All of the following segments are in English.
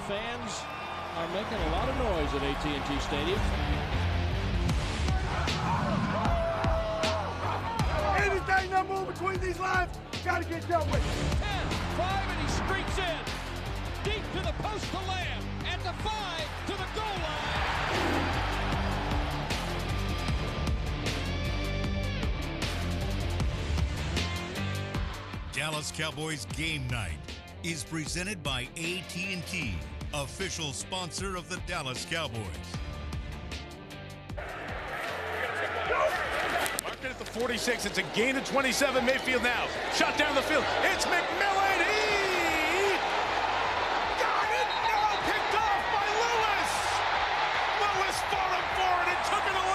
fans are making a lot of noise at AT&T Stadium. Anything that moves between these lines, got to get dealt with. 10, 5, and he streaks in. Deep to the post to Lamb. At the 5, to the goal line. Dallas Cowboys Game Night is presented by AT&T, official sponsor of the Dallas Cowboys. Marked at the 46. It's a gain of 27. Mayfield now. Shot down the field. It's McMillan. He got it. No, picked off by Lewis. Lewis fought him for it and took it away.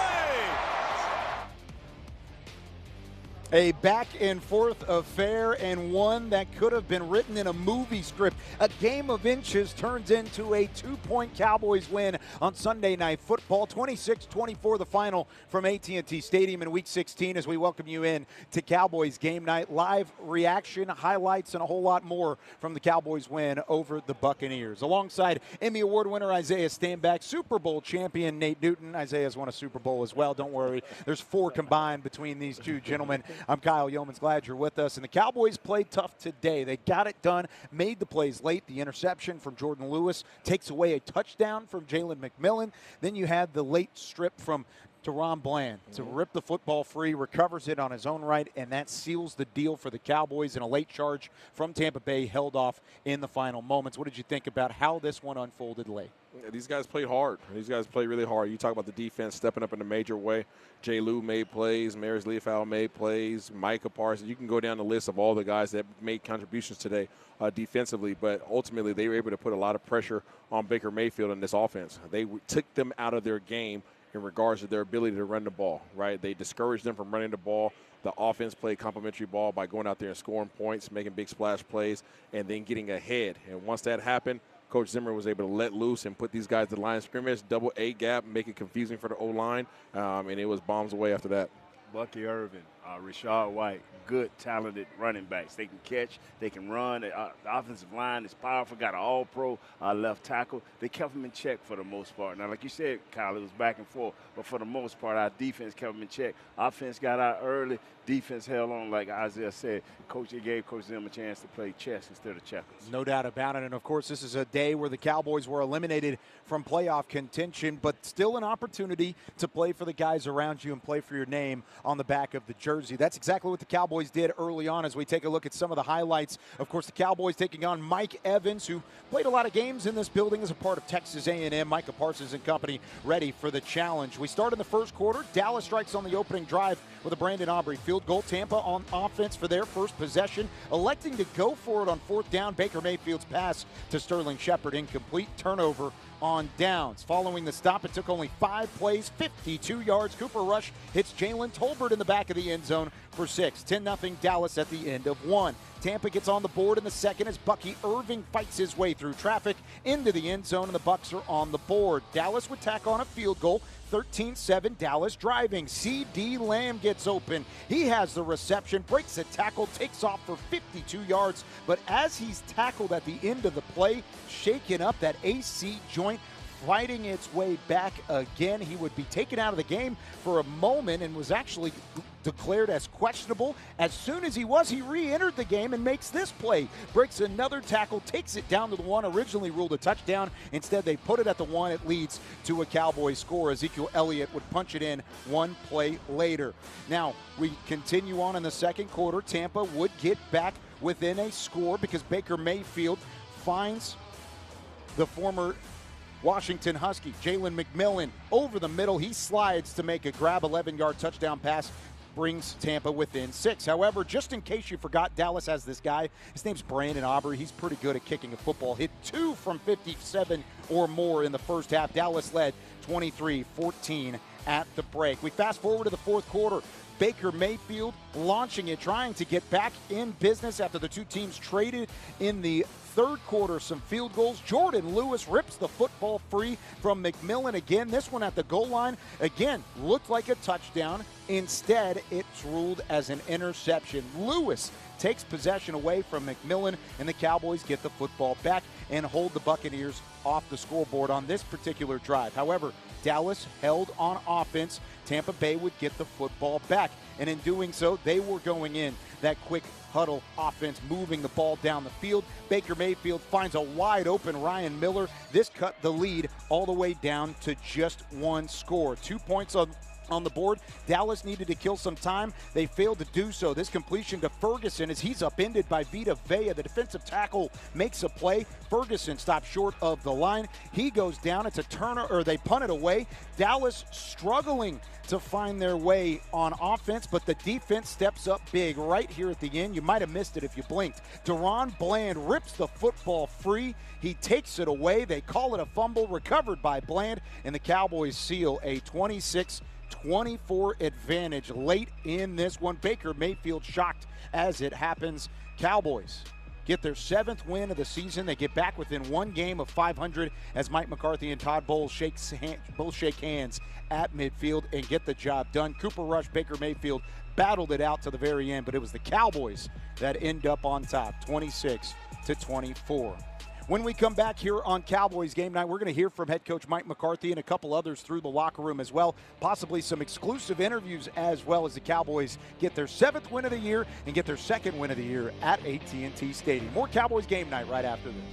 A back and forth affair, and one that could have been written in a movie script. A game of inches turns into a 2-point Cowboys win on Sunday Night Football. 26-24 the final from AT&T Stadium in Week 16 as we welcome you in to Cowboys Game Night. Live reaction, highlights, and a whole lot more from the Cowboys win over the Buccaneers. Alongside Emmy Award winner Isaiah Stanback, Super Bowl champion Nate Newton. Isaiah's won a Super Bowl as well, don't worry. There's 4 combined between these two gentlemen. I'm Kyle Yeomans, glad you're with us. And the Cowboys played tough today. They got it done, made the plays late. The interception from Jordan Lewis takes away a touchdown from Jalen McMillan. Then you had the late strip from Teron Bland to rip the football free, recovers it on his own right, and that seals the deal for the Cowboys. And a late charge from Tampa Bay held off in the final moments. What did you think about how this one unfolded late? These guys played hard. These guys played really hard. You talk about the defense stepping up in a major way. Jay Lou made plays. Maris Leafau made plays. Micah Parsons. You can go down the list of all the guys that made contributions today defensively. But ultimately, they were able to put a lot of pressure on Baker Mayfield in this offense. They took them out of their game in regards to their ability to run the ball, right? They discouraged them from running the ball. The offense played complementary ball by going out there and scoring points, making big splash plays, and then getting ahead. And once that happened, Coach Zimmer was able to let loose and put these guys to the line of scrimmage, double A gap, make it confusing for the O-line, and it was bombs away after that. Bucky Irvin, Rashad White, good, talented running backs. They can catch, they can run. The offensive line is powerful, got an all-pro left tackle. They kept them in check for the most part. Now, like you said, Kyle, it was back and forth, but for the most part, our defense kept them in check. Offense got out early. Defense held on, like Isaiah said. It gave Coach Zimmer a chance to play chess instead of checkers. No doubt about it. And, of course, this is a day where the Cowboys were eliminated from playoff contention, but still an opportunity to play for the guys around you and play for your name on the back of the jersey. That's exactly what the Cowboys did early on as we take a look at some of the highlights. Of course, the Cowboys taking on Mike Evans, who played a lot of games in this building as a part of Texas A&M. Micah Parsons and company ready for the challenge. We start in the first quarter. Dallas strikes on the opening drive with a Brandon Aubrey field goal. Tampa on offense for their first possession, electing to go for it on 4th down. Baker Mayfield's pass to Sterling Shepard incomplete. Turnover on downs. Following the stop, it took only 5 plays, 52 yards. Cooper Rush hits Jalen Tolbert in the back of the end zone for 6. 10-0 Dallas at the end of 1. Tampa gets on the board in the second as Bucky Irving fights his way through traffic into the end zone, and the Bucs are on the board. Dallas would tack on a field goal. 13-7 Dallas driving. C.D. Lamb gets open. He has the reception, breaks a tackle, takes off for 52 yards. But as he's tackled at the end of the play, shaking up that AC joint, fighting its way back again. He would be taken out of the game for a moment and was actually declared as questionable. As soon as he re-entered the game and makes this play. Breaks another tackle, takes it down to the 1, originally ruled a touchdown. Instead, they put it at the 1. It leads to a Cowboys score. Ezekiel Elliott would punch it in 1 play later. Now, we continue on in the second quarter. Tampa would get back within a score because Baker Mayfield finds the former Washington Husky, Jalen McMillan, over the middle. He slides to make a grab 11-yard touchdown pass, brings Tampa within 6. However, just in case you forgot, Dallas has this guy. His name's Brandon Aubrey. He's pretty good at kicking a football. Hit 2 from 57 or more in the first half. Dallas led 23-14 at the break. We fast forward to the fourth quarter. Baker Mayfield launching it, trying to get back in business after the two teams traded in the third quarter some field goals. Jordan Lewis rips the football free from McMillan again. This one at the goal line, again, looked like a touchdown. Instead, it's ruled as an interception. Lewis takes possession away from McMillan, and the Cowboys get the football back and hold the Buccaneers off the scoreboard on this particular drive. However, Dallas held on offense. Tampa Bay would get the football back, and in doing so, they were going in that quick huddle offense, moving the ball down the field. Baker Mayfield finds a wide open Ryan Miller. This cut the lead all the way down to just one score. 2 points on the board. Dallas needed to kill some time. They failed to do so. This completion to Ferguson as he's upended by Vita Vea. The defensive tackle makes a play. Ferguson stops short of the line. He goes down. It's a turner, or they punt it away. Dallas struggling to find their way on offense, but the defense steps up big right here at the end. You might have missed it if you blinked. Deron Bland rips the football free. He takes it away. They call it a fumble, recovered by Bland, and the Cowboys seal a 26-24 advantage late in this one. Baker Mayfield shocked as it happens. Cowboys get their 7th win of the season. They get back within one game of 500 as Mike McCarthy and Todd Bowles both shake hands at midfield and get the job done. Cooper Rush, Baker Mayfield battled it out to the very end, but it was the Cowboys that end up on top, 26-24. When we come back here on Cowboys Game Night, we're going to hear from head coach Mike McCarthy and a couple others through the locker room as well, possibly some exclusive interviews as well, as the Cowboys get their 7th win of the year and get their 2nd win of the year at AT&T Stadium. More Cowboys Game Night right after this.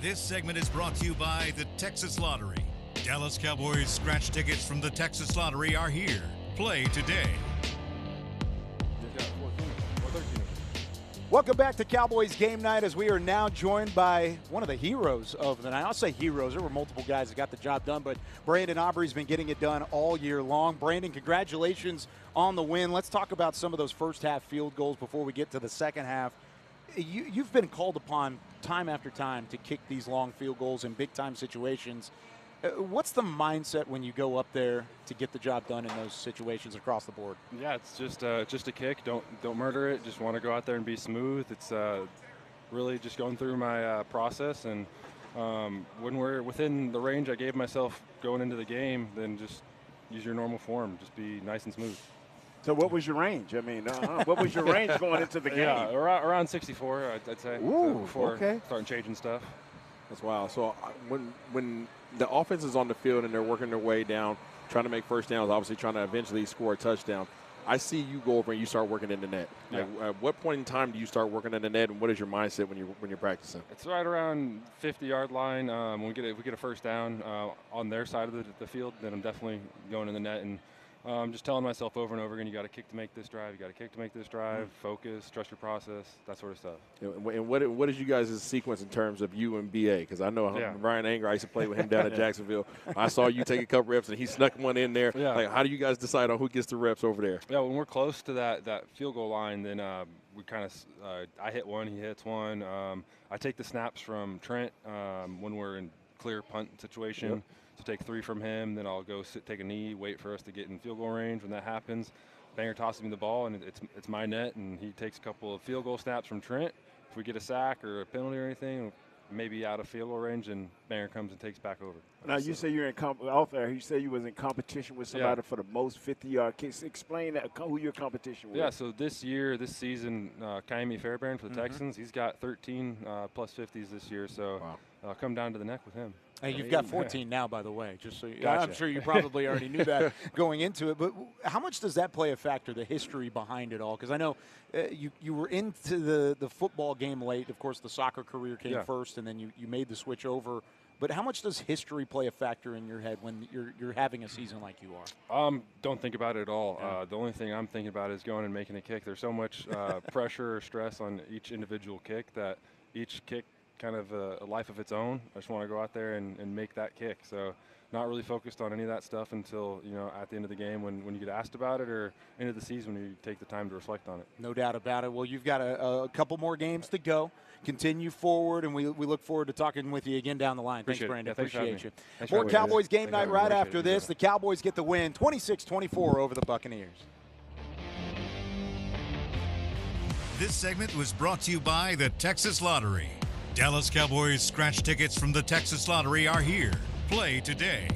This segment is brought to you by the Texas Lottery. Dallas Cowboys scratch tickets from the Texas Lottery are here. Play today. Welcome back to Cowboys Game Night, as we are now joined by one of the heroes of the night. I'll say heroes. There were multiple guys that got the job done, but Brandon Aubrey's been getting it done all year long. Brandon, congratulations on the win. Let's talk about some of those first half field goals before we get to the second half. You've been called upon time after time to kick these long field goals in big-time situations. What's the mindset when you go up there to get the job done in those situations across the board? Yeah, it's just a kick. Don't murder it. Just want to go out there and be smooth. It's really just going through my process, and when we're within the range I gave myself going into the game, then just use your normal form. Just be nice and smooth. So what was your range? I mean, what was your range going into the game? Yeah, around 64, I'd say. Ooh, before okay. starting changing stuff. That's wild. So when the offense is on the field and they're working their way down, trying to make first downs, obviously trying to eventually score a touchdown, I see you go over and you start working in the net. Yeah. At what point in time do you start working in the net, and what is your mindset when you're practicing? It's right around 50-yard line. When we get a first down on their side of the field, then I'm definitely going in the net and just telling myself over and over again, you got to kick to make this drive. You got to kick to make this drive. Focus, trust your process, that sort of stuff. And what is you guys' sequence in terms of you and BA? Because I know Ryan Anger, I used to play with him down at Jacksonville. I saw you take a couple reps, and he snuck one in there. Yeah. Like, how do you guys decide on who gets the reps over there? Yeah, when we're close to that field goal line, then we kind of I hit one, he hits one. I take the snaps from Trent when we're in clear punt situation. Yep. So take 3 from him, then I'll go take a knee, wait for us to get in field goal range. When that happens, Banger tosses me the ball, and it's my net, and he takes a couple of field goal snaps from Trent. If we get a sack or a penalty or anything, maybe out of field goal range, and Banger comes and takes back over. Now, you say you're out there. You say you was in competition with somebody for the most 50-yard kicks. Explain that, who your competition with. Yeah, so this season, Kaimi Fairbairn for the Texans, he's got 13 plus 50s this year, so come down to the neck with him. Hey, you've got 14 now, by the way. Just so Gotcha. I'm sure you probably already knew that going into it. But how much does that play a factor, the history behind it all? Because I know you were into the football game late. Of course, the soccer career came first, and then you made the switch over. But how much does history play a factor in your head when you're having a season like you are? Don't think about it at all. The only thing I'm thinking about is going and making a kick. There's so much pressure or stress on each individual kick that each kick kind of a life of its own. I just want to go out there and make that kick. So not really focused on any of that stuff until, at the end of the game when you get asked about it, or end of the season when you take the time to reflect on it. No doubt about it. Well, you've got a couple more games to go. Continue forward, and we look forward to talking with you again down the line. Thanks, Brandon. Appreciate you. More Cowboys game night right after this. The Cowboys get the win 26-24 over the Buccaneers. This segment was brought to you by the Texas Lottery. Dallas Cowboys scratch tickets from the Texas Lottery are here. Play today.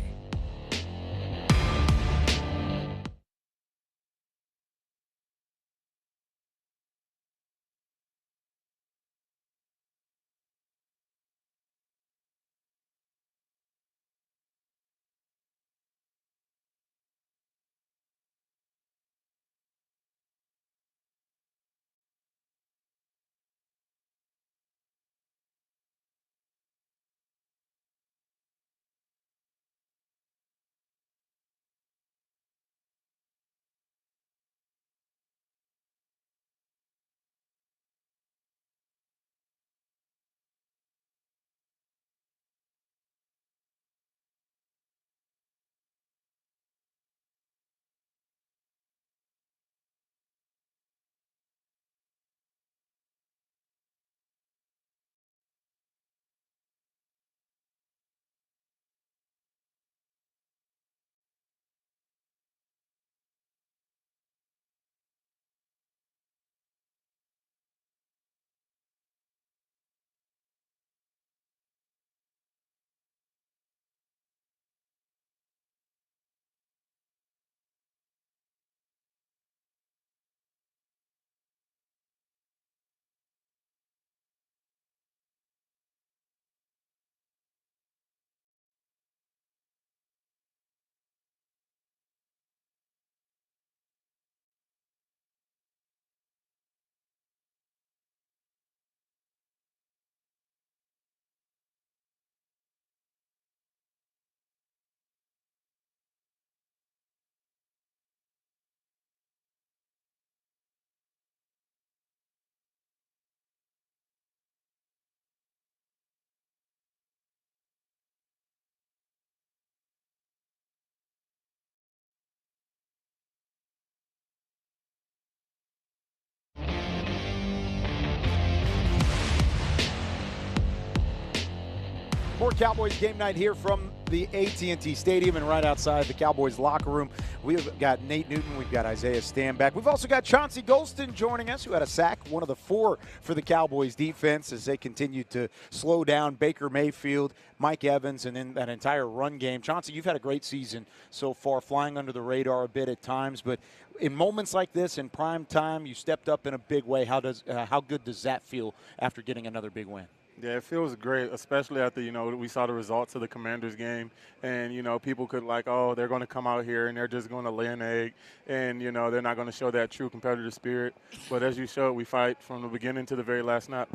More Cowboys game night here from the AT&T Stadium and right outside the Cowboys locker room. We've got Nate Newton. We've got Isaiah Stanback. We've also got Chauncey Golston joining us, who had a sack, one of the 4 for the Cowboys defense as they continue to slow down Baker Mayfield, Mike Evans, and then that entire run game. Chauncey, you've had a great season so far, flying under the radar a bit at times, but in moments like this, in prime time, you stepped up in a big way. How good does that feel after getting another big win? Yeah, it feels great, especially after, we saw the results of the Commanders game. And, people could they're going to come out here and they're just going to lay an egg. And, they're not going to show that true competitive spirit. But as you showed, we fight from the beginning to the very last snap.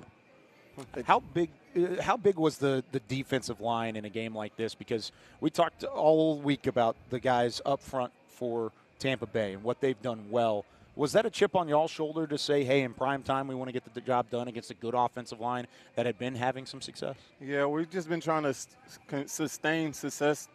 How big was the defensive line in a game like this? Because we talked all week about the guys up front for Tampa Bay and what they've done well. Was that a chip on y'all's shoulder to say, hey, in prime time we want to get the job done against a good offensive line that had been having some success? Yeah, we've just been trying to sustain success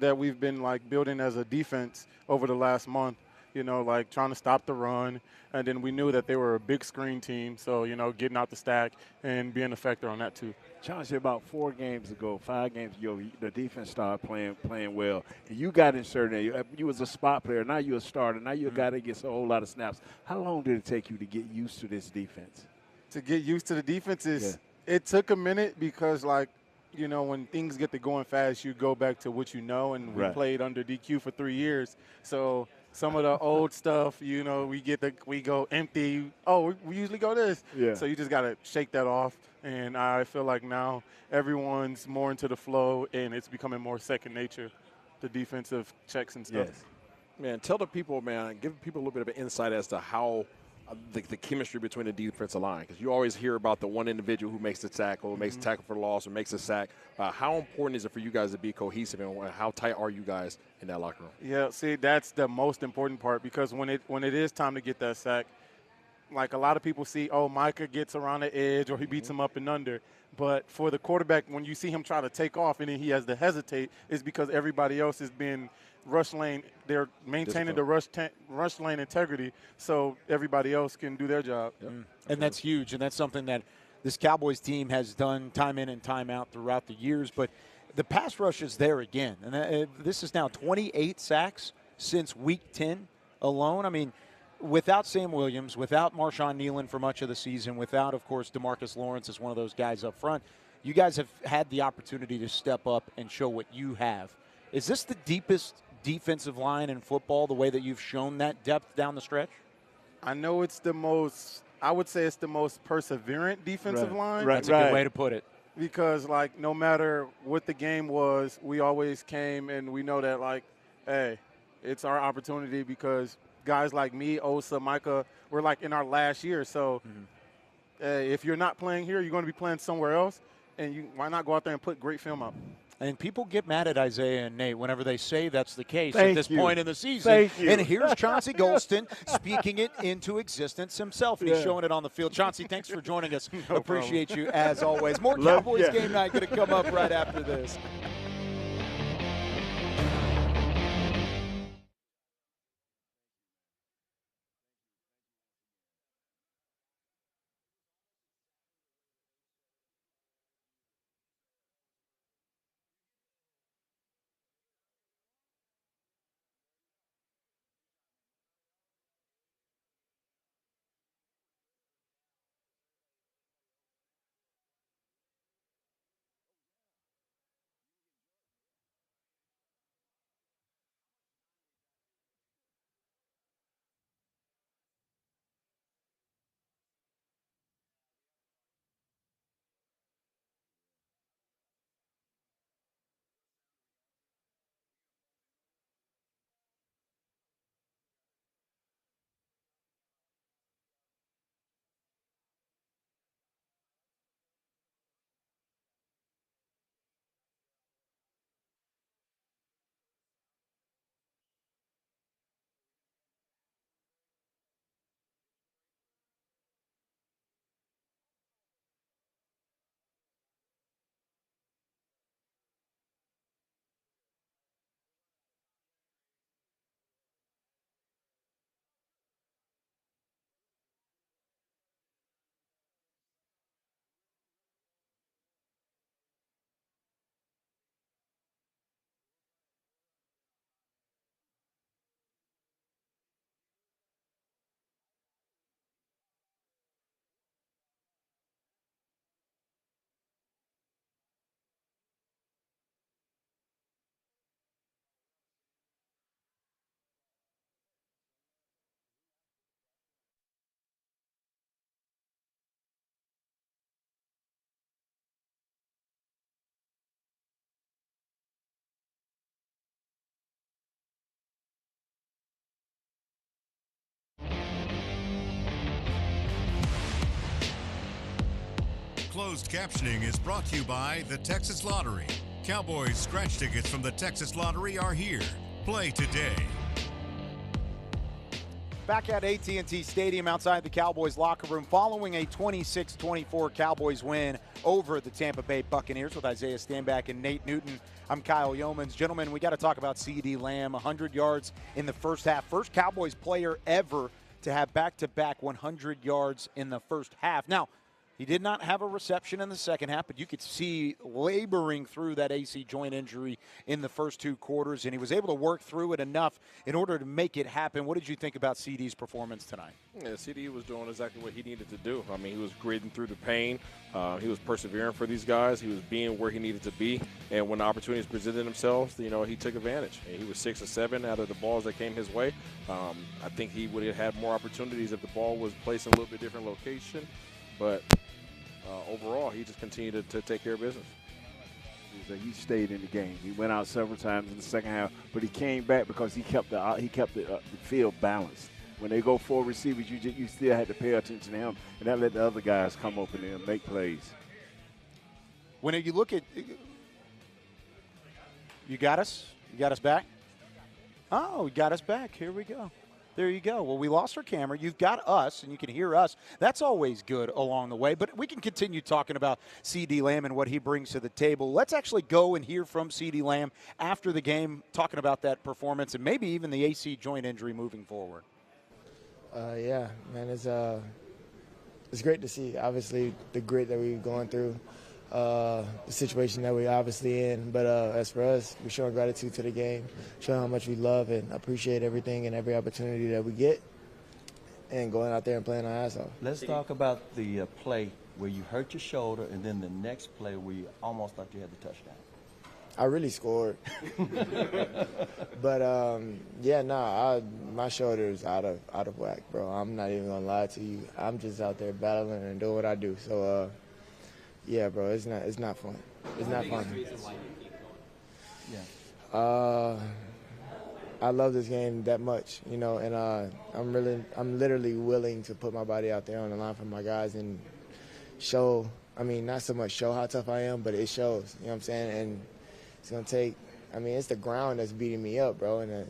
that we've been, building as a defense over the last month, trying to stop the run. And then we knew that they were a big screen team, so, getting out the stack and being a factor on that too. Chauncey, about 5 games ago, the defense started playing well. And you got inserted. You was a spot player. Now you're a starter. Now you're a guy that gets a whole lot of snaps. How long did it take you to get used to this defense? To get used to the defense it took a minute because, when things get to going fast, you go back to what you know, and we played under DQ for 3 years. So some of the old stuff, we go empty. Oh, we usually go this. Yeah. So you just got to shake that off. And I feel like now everyone's more into the flow, and it's becoming more second nature, the defensive checks and stuff. Yes. Man, tell the people, give people a little bit of an insight as to how the chemistry between the defensive line, because you always hear about the one individual who makes the tackle, makes the tackle for loss, or makes a sack. How important is it for you guys to be cohesive, and how tight are you guys in that locker room? Yeah, see, that's the most important part, because when it is time to get that sack, a lot of people see, Micah gets around the edge or he beats him up and under. But for the quarterback, when you see him try to take off and then he has to hesitate, it's because everybody else has been rush lane. They're maintaining the rush lane integrity so everybody else can do their job. Yep. And that's huge, and that's something that this Cowboys team has done time in and time out throughout the years. But the pass rush is there again. And this is now 28 sacks since Week 10 alone. I mean, without Sam Williams, without Marshawn Nealon for much of the season, without, of course, DeMarcus Lawrence as one of those guys up front, you guys have had the opportunity to step up and show what you have. Is this the deepest defensive line in football, the way that you've shown that depth down the stretch? I know it's I would say it's the most perseverant defensive line. That's a good way to put it. Because, no matter what the game was, we always came and we know that, hey, it's our opportunity, because guys like me, Osa, Micah, we're in our last year. So if you're not playing here, you're going to be playing somewhere else. And why not go out there and put great film up? And people get mad at Isaiah and Nate whenever they say that's the case Thank at this you. point in the season. Thank you. And here's Chauncey Golston speaking it into existence himself. And he's showing it on the field. Chauncey, thanks for joining us. Appreciate you as always. More Cowboys game night going to come up right after this. Closed captioning is brought to you by the Texas Lottery. Cowboys scratch tickets from the Texas Lottery are here. Play today. Back at AT&T Stadium outside the Cowboys locker room following a 26-24 Cowboys win over the Tampa Bay Buccaneers with Isaiah Stanback and Nate Newton. I'm Kyle Yeomans. Gentlemen, we got to talk about CeeDee Lamb, 100 yards in the first half. First Cowboys player ever to have back-to-back 100 yards in the first half. Now, he did not have a reception in the second half, but you could see laboring through that AC joint injury in the first two quarters, and he was able to work through it enough in order to make it happen. What did you think about CeeDee's performance tonight? Yeah, CD was doing exactly what he needed to do. I mean, he was gritting through the pain. He was persevering for these guys. He was being where he needed to be. And when the opportunities presented themselves, you know, he took advantage. And he was 6 of 7 out of the balls that came his way. I think he would have had more opportunities if the ball was placed in a little bit different location. But overall, he just continued to take care of business. He stayed in the game. He went out several times in the second half, but he came back because he kept the field balanced. When they go 4 receivers, you still had to pay attention to him, and that let the other guys come open and make plays. When you look at – you got us? You got us back? Oh, you got us back. Here we go. There you go. Well, we lost our camera. You've got us, and you can hear us. That's always good along the way. But we can continue talking about CeeDee Lamb and what he brings to the table. Let's actually go and hear from CeeDee Lamb after the game, talking about that performance and maybe even the AC joint injury moving forward. Yeah, man, it's great to see. Obviously, the grit that we're going through, the situation that we're obviously in. But as for us, we're showing gratitude to the game, showing how much we love and appreciate everything and every opportunity that we get, and going out there and playing our ass off. Let's talk about the play where you hurt your shoulder, and then the next play where you almost thought you had the touchdown. I really scored. But, yeah, no, my shoulder is out of whack, bro. I'm not even going to lie to you. I'm just out there battling and doing what I do. So, yeah, bro, it's not fun. It's not fun. Yeah. I love this game that much, you know, and I'm literally willing to put my body out there on the line for my guys and show, I mean, not so much show how tough I am, but it shows, you know what I'm saying? And it's going to take, I mean, it's the ground that's beating me up, bro, and you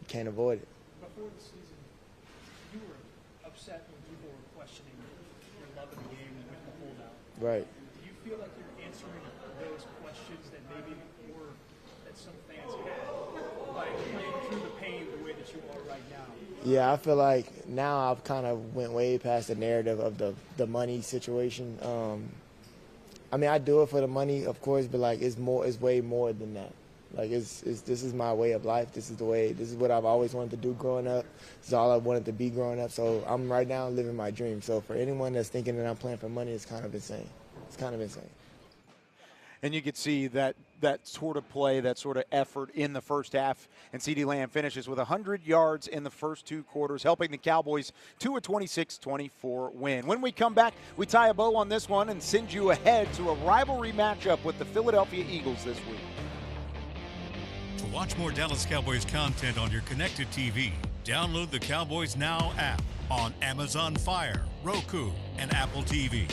can't avoid it. Before the season, you were upset when people were questioning your love of the game with the holdout. Right. Do you feel like you're answering those questions that maybe were that some fans had by playing through the pain the way that you are right now? Yeah, I feel like now I've kind of went way past the narrative of the money situation. I mean, I do it for the money, of course, but like it's way more than that. Like this is my way of life. This is what I've always wanted to do growing up. This is all I wanted to be growing up. So I'm right now living my dream. So for anyone that's thinking that I'm playing for money, it's kind of insane. It's kind of insane. And you could see that sort of play, that sort of effort in the first half. And CeeDee Lamb finishes with 100 yards in the first two quarters, helping the Cowboys to a 26-24 win. When we come back, we tie a bow on this one and send you ahead to a rivalry matchup with the Philadelphia Eagles this week. To watch more Dallas Cowboys content on your connected TV, download the Cowboys Now app on Amazon Fire, Roku, and Apple TV.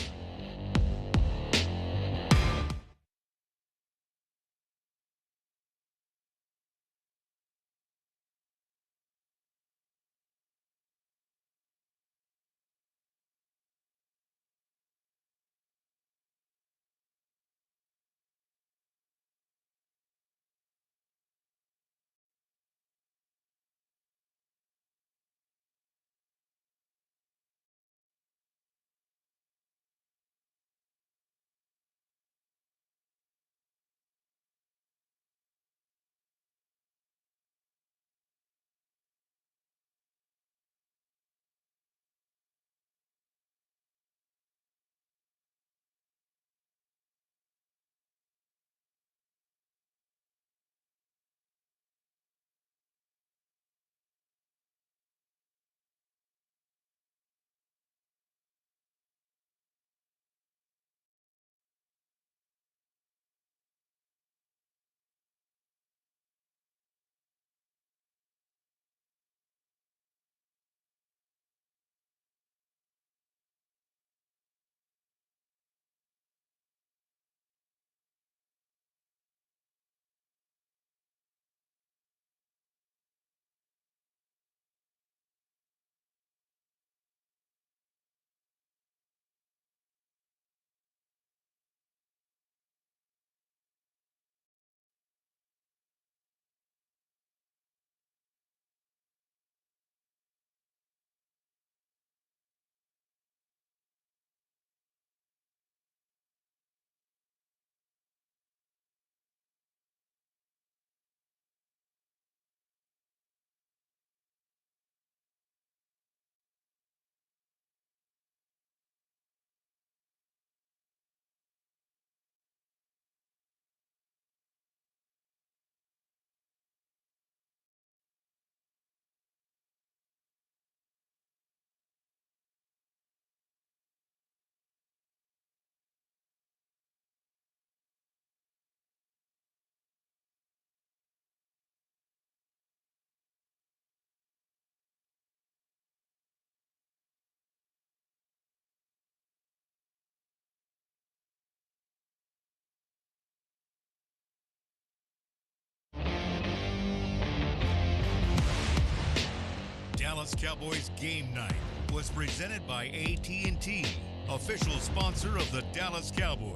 Cowboys Game Night was presented by AT&T, official sponsor of the Dallas Cowboys.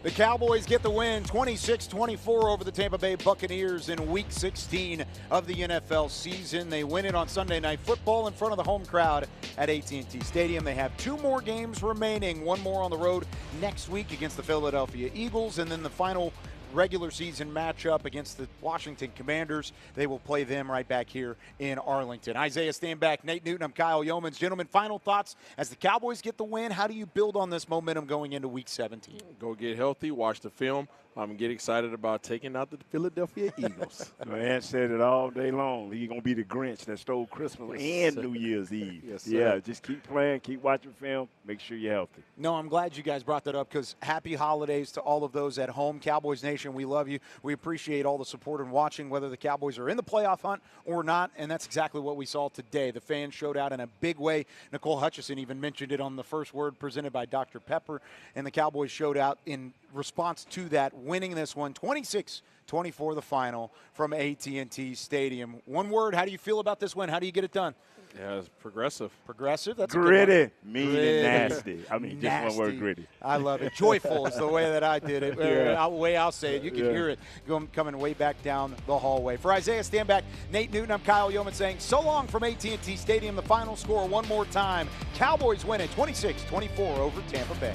The Cowboys get the win 26-24 over the Tampa Bay Buccaneers in Week 16 of the NFL season. They win it on Sunday Night Football in front of the home crowd at AT&T Stadium. They have 2 more games remaining, one more on the road next week against the Philadelphia Eagles, and then the final regular season matchup against the Washington Commanders. They will play them right back here in Arlington. Isaiah Stanback, Nate Newton, I'm Kyle Yeomans. Gentlemen, final thoughts as the Cowboys get the win. How do you build on this momentum going into Week 17? Go get healthy, watch the film. Get excited about taking out the Philadelphia Eagles. Man said it all day long. He's going to be the Grinch that stole Christmas and New Year's Eve. Yes, sir. Yeah, just keep playing, keep watching film, make sure you're healthy. No, I'm glad you guys brought that up because happy holidays to all of those at home. Cowboys Nation, we love you. We appreciate all the support and watching, whether the Cowboys are in the playoff hunt or not, and that's exactly what we saw today. The fans showed out in a big way. Nicole Hutchison even mentioned it on the first word presented by Dr. Pepper, and the Cowboys showed out in response to that, winning this one 26-24 the final from AT&T Stadium. One word, how do you feel about this win? How do you get it done? Yeah, it's progressive. Progressive? That's gritty, a good one. mean, Gritty. and nasty. I mean, Nasty. just one word, gritty. I love it. Joyful is the way that I did it. Yeah. The way I'll say it. You can hear it coming way back down the hallway. For Isaiah Stanback, Nate Newton, I'm Kyle Yeoman saying so long from AT&T Stadium. The final score one more time. Cowboys win it 26-24 over Tampa Bay.